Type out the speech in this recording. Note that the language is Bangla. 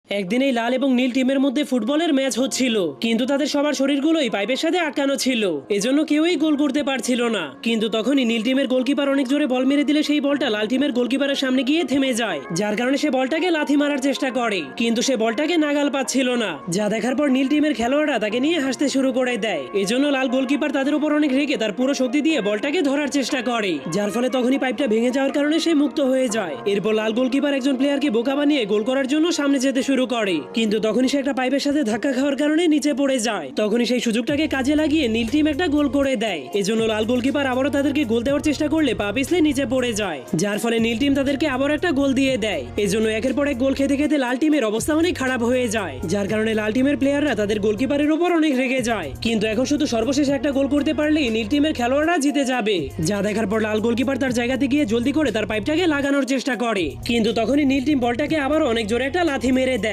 একদিন এই লাল এবং নীল টিমের মধ্যে ফুটবলের ম্যাচ হচ্ছিল, কিন্তু তাদের সবার শরীরগুলোই পাইপের সাথে আটকানো ছিল, এজন্য কেউই গোল করতে পারছিল না। কিন্তু তখনই নীল টিমের গোলকিপার অনেক জোরে বল মেরে দিলে সেই বলটা লাল টিমের গোলকিপারের সামনে গিয়ে থেমে যায়, যার কারণে সে বলটাকে লাথি মারার চেষ্টা করে, কিন্তু সে বলটাকে নাগাল পাচ্ছিল না। যা দেখার পর নীল টিমের খেলোয়াড়রা তাকে নিয়ে হাসতে শুরু করে দেয়। এজন্য লাল গোলকিপার তাদের উপর অনেক রেগে তার পুরো শক্তি দিয়ে বলটাকে ধরার চেষ্টা করে, যার ফলে তখনই পাইপটা ভেঙে যাওয়ার কারণে সে মুক্ত হয়ে যায়। এরপর লাল গোলকিপার একজন প্লেয়ারকে বোকা বানিয়ে গোল করার জন্য সামনে যেতে শুরু করে, কিন্তু তখনই সে একটা পাইপের সাথে ধাক্কা খাওয়ার কারণে নিচে পড়ে যায়। তখনই সেই সুযোগটাকে কাজে লাগিয়ে নীল টিম একটা গোল করে দেয়। এজন্য লাল গোলকিপার আবারও তাদেরকে গোল দেওয়ার চেষ্টা করলে পা পিছলে নিচে পড়ে যায়, যার ফলে নীল টিম তাদেরকে আবার একটা গোল দিয়ে দেয়। এজন্য একের পর এক গোল খেতে খেতে লাল টিমের অবস্থা অনেক খারাপ হয়ে যায়, যার কারণে লাল টিমের প্লেয়াররা তাদের গোলকিপারের উপর অনেক রেগে যায়। কিন্তু এখন শুধু সর্বশেষ একটা গোল করতে পারলেই নীল টিমের খেলোয়াড়রা জিতে যাবে। যা দেখার পর লাল গোলকিপার তার জায়গাতে গিয়ে জলদি করে তার পাইপটাকে লাগানোর চেষ্টা করে, কিন্তু তখনই নীল টিম বলটাকে আবার অনেক জোরে একটা লাথি মেরে